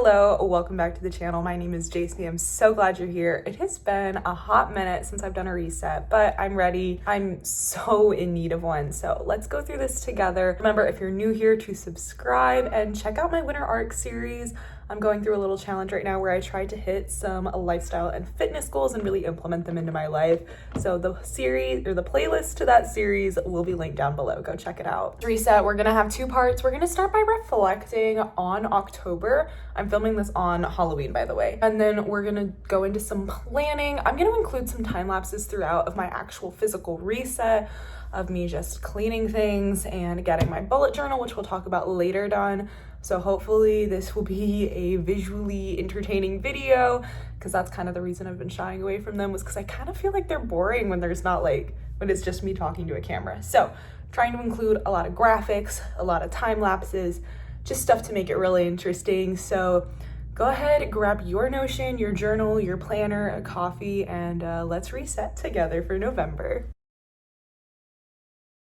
Hello, welcome back to the channel. My name is JC. I'm so glad you're here. It has been a hot minute since I've done a reset, but I'm ready. I'm so in need of one. So let's go through this together. Remember, if you're new here, to subscribe and check out my winter arc series. I'm going through a little challenge right now where I tried to hit some lifestyle and fitness goals and really implement them into my life. So the series or the playlist to that series will be linked down below. Go check it out. Reset, we're gonna have two parts. We're gonna start by reflecting on October. I'm filming this on Halloween, by the way. And then we're gonna go into some planning. I'm gonna include some time lapses throughout of my actual physical reset, of me just cleaning things and getting my bullet journal, which we'll talk about later, done. So hopefully this will be a visually entertaining video, because that's kind of the reason I've been shying away from them, was because I kind of feel like they're boring when there's not when it's just me talking to a camera. So trying to include a lot of graphics, a lot of time lapses, just stuff to make it really interesting. So go ahead, grab your Notion, your journal, your planner, a coffee, and let's reset together for November.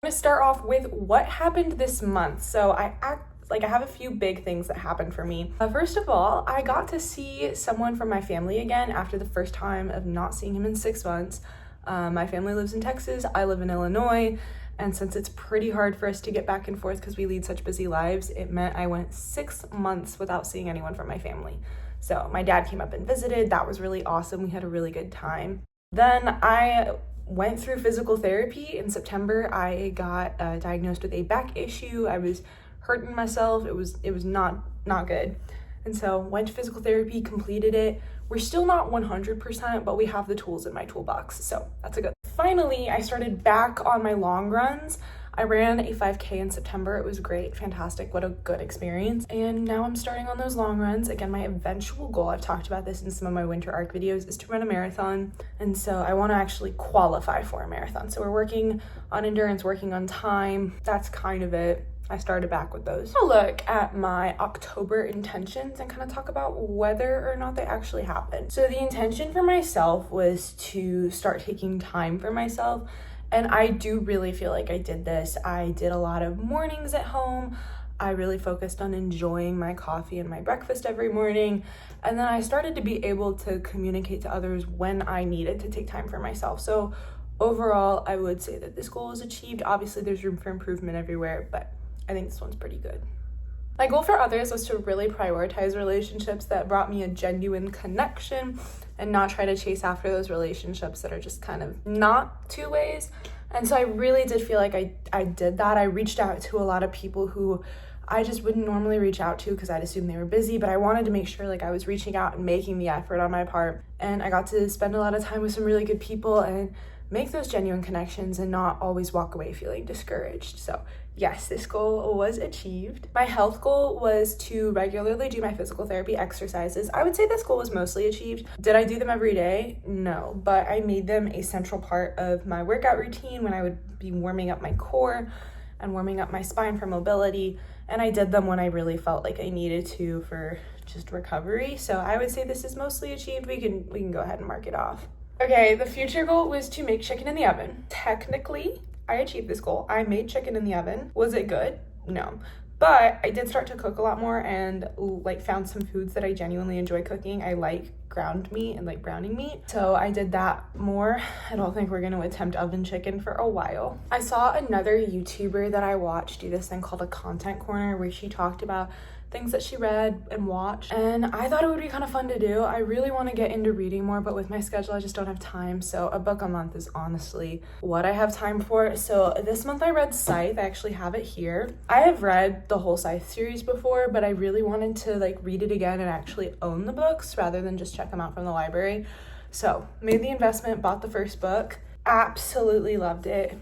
I'm gonna start off with what happened this month. So I have a few big things that happened for me. First of all, I got to see someone from my family again after the first time of not seeing him in 6 months. My family lives in Texas, I live in Illinois, and since it's pretty hard for us to get back and forth because we lead such busy lives, it meant I went 6 months without seeing anyone from my family. So my dad came up and visited. That was really awesome. We had a really good time. Then I went through physical therapy. In September, I got diagnosed with a back issue. I was hurting myself. It was not good. And so went to physical therapy, completed it. We're still not 100%, but we have the tools in my toolbox. So that's a good. Finally, I started back on my long runs. I ran a 5K in September. It was great, fantastic, what a good experience. And now I'm starting on those long runs. Again, my eventual goal, I've talked about this in some of my winter arc videos, is to run a marathon. And so I want to actually qualify for a marathon. So we're working on endurance, working on time. That's kind of it. I started back with those. I'll look at my October intentions and kind of talk about whether or not they actually happened. So the intention for myself was to start taking time for myself. And I do really feel like I did this. I did a lot of mornings at home. I really focused on enjoying my coffee and my breakfast every morning. And then I started to be able to communicate to others when I needed to take time for myself. So overall, I would say that this goal is achieved. Obviously, there's room for improvement everywhere, but I think this one's pretty good. My goal for others was to really prioritize relationships that brought me a genuine connection and not try to chase after those relationships that are just kind of not two ways. And so I really did feel like I did that. I reached out to a lot of people who I just wouldn't normally reach out to because I'd assume they were busy, but I wanted to make sure I was reaching out and making the effort on my part. And I got to spend a lot of time with some really good people and make those genuine connections and not always walk away feeling discouraged. So yes, this goal was achieved. My health goal was to regularly do my physical therapy exercises. I would say this goal was mostly achieved. Did I do them every day? No, but I made them a central part of my workout routine when I would be warming up my core and warming up my spine for mobility. And I did them when I really felt like I needed to for just recovery. So I would say this is mostly achieved. We can go ahead and mark it off. Okay, the future goal was to make chicken in the oven. Technically, I achieved this goal. I made chicken in the oven. Was it good? No. But I did start to cook a lot more and found some foods that I genuinely enjoy cooking. I like ground meat and browning meat. So I did that more. I don't think we're gonna attempt oven chicken for a while. I saw another YouTuber that I watched do this thing called a content corner where she talked about things that she read and watched, and I thought it would be kind of fun to do. I really want to get into reading more, but with my schedule I just don't have time, so a book a month is honestly what I have time for. So this month I read Scythe. I actually have it here. I have read the whole Scythe series before, but I really wanted to read it again and actually own the books rather than just check them out from the library. So made the investment, bought the first book, absolutely loved it.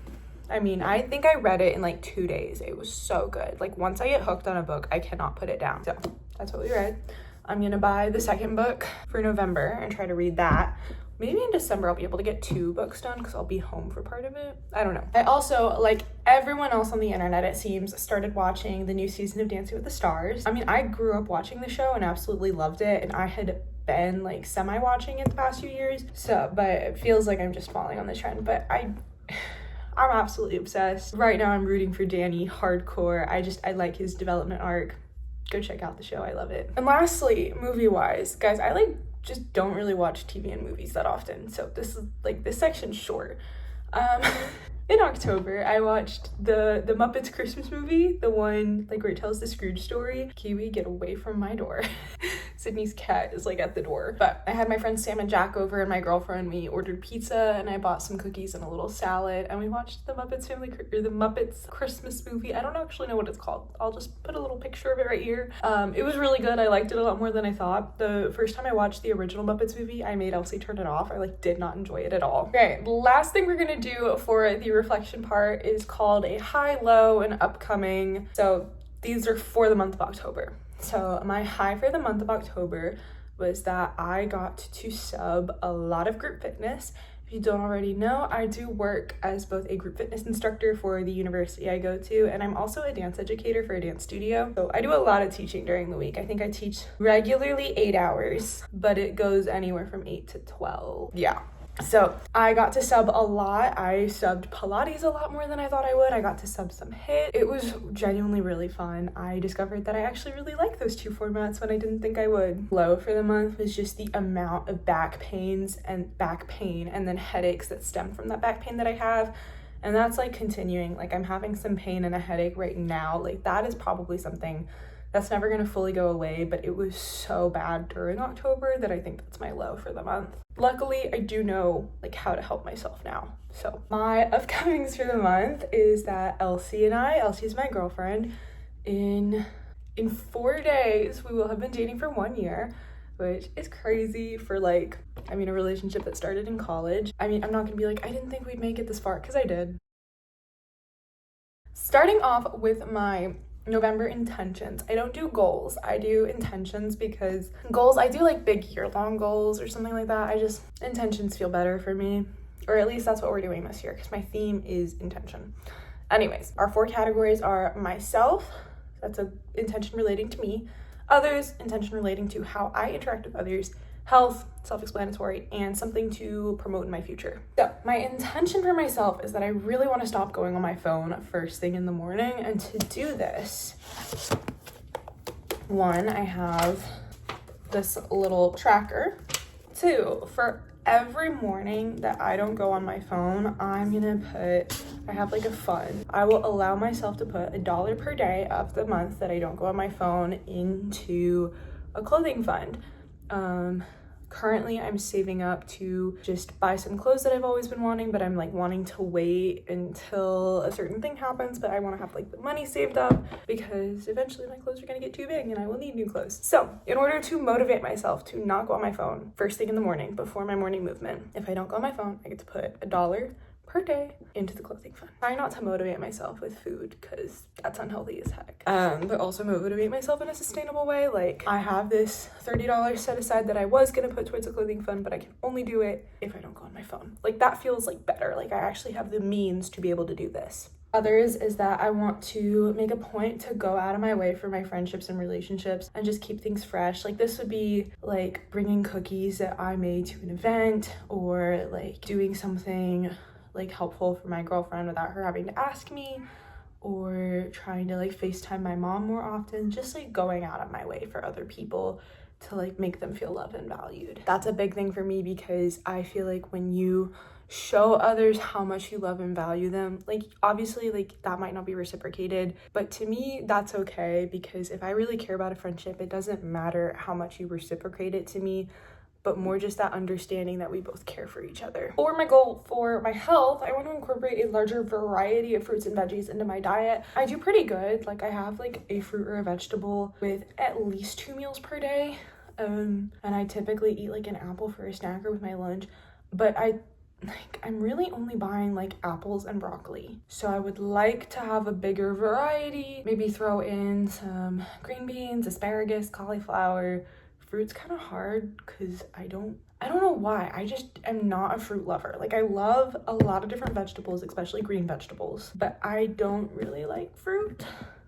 I mean, I think I read it in 2 days. It was so good. Once I get hooked on a book, I cannot put it down. So that's what we read. I'm gonna buy the second book for November and try to read that. Maybe in December I'll be able to get 2 books done because I'll be home for part of it. I don't know. I also, like everyone else on the internet, it seems, started watching the new season of Dancing with the Stars. I mean, I grew up watching the show and absolutely loved it, and I had been semi-watching it the past few years. So, but it feels like I'm just falling on the trend, but I'm absolutely obsessed. Right now I'm rooting for Danny hardcore. I like his development arc. go check out the show. I love it. And lastly, movie-wise, guys, I like just don't really watch TV and movies that often. So this is like, this section's short. In October, I watched the Muppets Christmas movie, the one like where it tells the Scrooge story. Kiwi, get away from my door. Sydney's cat is like at the door. But I had my friends Sam and Jack over, and my girlfriend, we ordered pizza, and I bought some cookies and a little salad, and we watched the Muppets Christmas movie. I don't actually know what it's called. I'll just put a little picture of it right here. It was really good. I liked it a lot more than I thought. The first time I watched the original Muppets movie, I made Elsie turn it off. I like did not enjoy it at all. Okay, the last thing we're gonna do for the reflection part is called a high, low, and upcoming. So these are for the month of October. So my high for the month of October was that I got to sub a lot of group fitness. If you don't already know, I do work as both a group fitness instructor for the university I go to, and I'm also a dance educator for a dance studio. So I do a lot of teaching during the week. I think I teach regularly 8 hours, but it goes anywhere from 8 to 12. Yeah. So I got to sub a lot. I subbed Pilates a lot more than I thought I would. I got to sub some HIIT. It was genuinely really fun. I discovered that I actually really like those two formats when I didn't think I would. Low for the month was just the amount of back pain and then headaches that stem from that back pain that I have. And that's like continuing. Like I'm having some pain and a headache right now. Like that is probably something that's never gonna fully go away, but it was so bad during October that I think that's my low for the month. Luckily, I do know like how to help myself now. So my upcomings for the month is that Elsie's my girlfriend, in 4 days, we will have been dating for 1 year, which is crazy for like, I mean, a relationship that started in college. I mean, I'm not gonna be like, I didn't think we'd make it this far, because I did. Starting off with my November intentions. I don't do goals. I do intentions, because goals, I do like big year-long goals or something like that. Intentions feel better for me, or at least that's what we're doing this year, because my theme is intention. Anyways, our 4 categories are myself, that's an intention relating to me, others, intention relating to how I interact with others, health, self-explanatory, and something to promote in my future. So my intention for myself is that I really want to stop going on my phone first thing in the morning. And to do this, 1, I have this little tracker. 2, for every morning that I don't go on my phone, I have like a fund. I will allow myself to put $1 per day of the month that I don't go on my phone into a clothing fund. Currently I'm saving up to just buy some clothes that I've always been wanting, but I'm like wanting to wait until a certain thing happens, but I want to have like the money saved up because eventually my clothes are going to get too big and I will need new clothes. So in order to motivate myself to not go on my phone first thing in the morning before my morning movement, if I don't go on my phone, I get to put $1 per day into the clothing fund. Try not to motivate myself with food because that's unhealthy as heck. But also motivate myself in a sustainable way. Like I have this $30 set aside that I was gonna put towards a clothing fund, but I can only do it if I don't go on my phone. Like that feels like better. Like I actually have the means to be able to do this. Others is that I want to make a point to go out of my way for my friendships and relationships and just keep things fresh. Like this would be like bringing cookies that I made to an event, or like doing something like helpful for my girlfriend without her having to ask me, or trying to like FaceTime my mom more often, just like going out of my way for other people to like make them feel loved and valued. That's a big thing for me because I feel like when you show others how much you love and value them, like obviously like that might not be reciprocated, but to me that's okay, because if I really care about a friendship, it doesn't matter how much you reciprocate it to me, but more just that understanding that we both care for each other. For my goal for my health, I want to incorporate a larger variety of fruits and veggies into my diet. I do pretty good. Like I have like a fruit or a vegetable with at least 2 meals per day. And I typically eat like an apple for a snack or with my lunch, but I'm really only buying like apples and broccoli. So I would like to have a bigger variety, maybe throw in some green beans, asparagus, cauliflower. Fruit's kind of hard because I don't know why. I just am not a fruit lover. Like I love a lot of different vegetables, especially green vegetables, but I don't really like fruit.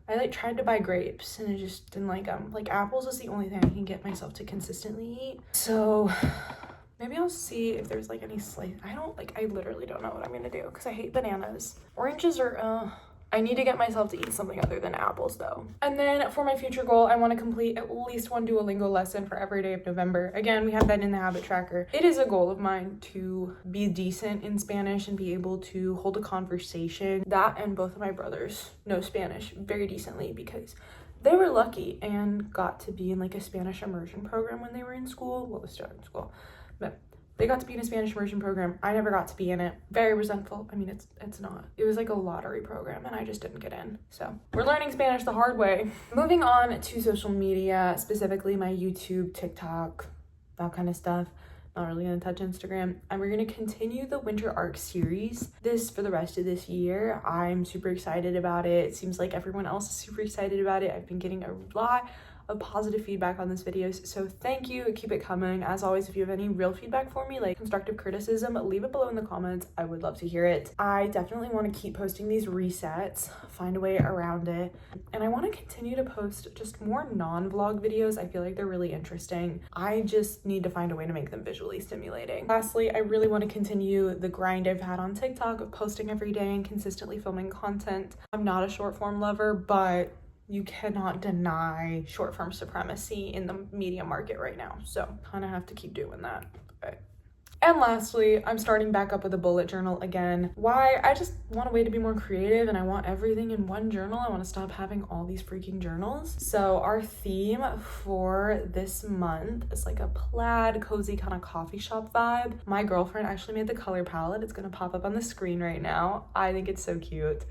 I like tried to buy grapes and I just didn't like them. Like apples is the only thing I can get myself to consistently eat. So maybe I'll see if there's like any slice. I literally don't know what I'm gonna do because I hate bananas. Oranges are I need to get myself to eat something other than apples though. And then for my future goal, I want to complete at least one Duolingo lesson for every day of November. Again, we have that in the habit tracker. It is a goal of mine to be decent in Spanish and be able to hold a conversation. That and both of my brothers know Spanish very decently because they were lucky and got to be in like a Spanish immersion program when they were in school. Well, they're still in school, but they got to be in a Spanish immersion program. I never got to be in it. Very resentful. I mean, it's not. It was like a lottery program and I just didn't get in. So we're learning Spanish the hard way. Moving on to social media, specifically my YouTube, TikTok, that kind of stuff. Not really gonna touch Instagram. And we're gonna continue the Winter Arc series for the rest of this year. I'm super excited about it. It seems like everyone else is super excited about it. I've been getting a lot of positive feedback on this videos, so thank you. Keep it coming. As always, if you have any real feedback for me, like constructive criticism, leave it below in the comments. I would love to hear it. I definitely want to keep posting these resets, find a way around it, and I want to continue to post just more non-vlog videos. I feel like they're really interesting. I just need to find a way to make them visually stimulating. Lastly, I really want to continue the grind I've had on TikTok of posting every day and consistently filming content. I'm not a short form lover, but you cannot deny short form supremacy in the media market right now. So kind of have to keep doing that. But. And lastly, I'm starting back up with a bullet journal again. Why? I just want a way to be more creative and I want everything in one journal. I want to stop having all these freaking journals. So our theme for this month is like a plaid, cozy kind of coffee shop vibe. My girlfriend actually made the color palette. It's going to pop up on the screen right now. I think it's so cute.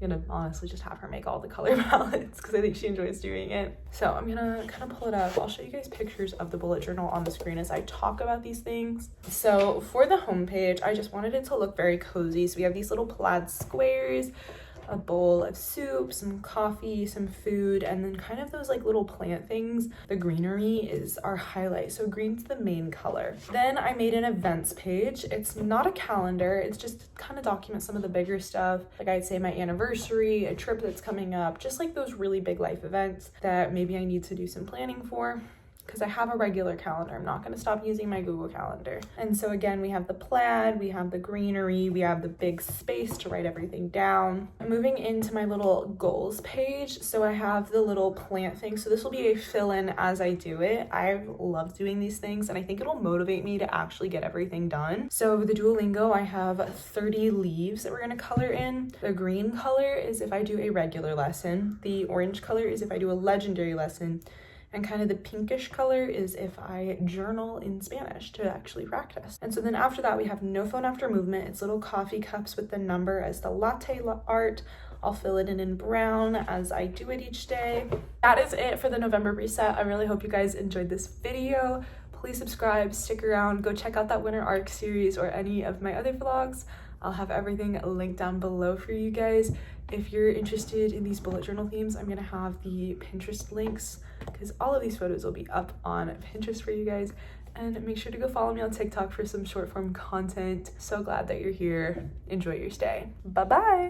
I'm gonna honestly just have her make all the color palettes because I think she enjoys doing it. So I'm gonna kind of pull it up. I'll show you guys pictures of the bullet journal on the screen as I talk about these things. So for the homepage, I just wanted it to look very cozy. So we have these little plaid squares, a bowl of soup, some coffee, some food, and then kind of those like little plant things. The greenery is our highlight. So green's the main color. Then I made an events page. It's not a calendar. It's just kind of document some of the bigger stuff. Like I'd say my anniversary, a trip that's coming up, just like those really big life events that maybe I need to do some planning for. Because I have a regular calendar. I'm not going to stop using my Google Calendar. And so again, we have the plaid, we have the greenery, we have the big space to write everything down. I'm moving into my little goals page. So I have the little plant thing. So this will be a fill-in as I do it. I love doing these things and I think it'll motivate me to actually get everything done. So with the Duolingo, I have 30 leaves that we're going to color in. The green color is if I do a regular lesson. The orange color is if I do a legendary lesson. And kind of the pinkish color is if I journal in Spanish to actually practice. And so then after that, we have no phone after movement. It's little coffee cups with the number as the latte art. I'll fill it in brown as I do it each day. That is it for the November reset. I really hope you guys enjoyed this video. Please subscribe, stick around, go check out that Winter Arc series or any of my other vlogs. I'll have everything linked down below for you guys. If you're interested in these bullet journal themes, I'm gonna have the Pinterest links because all of these photos will be up on Pinterest for you guys. And make sure to go follow me on TikTok for some short form content. So glad that you're here. Enjoy your stay. Bye-bye.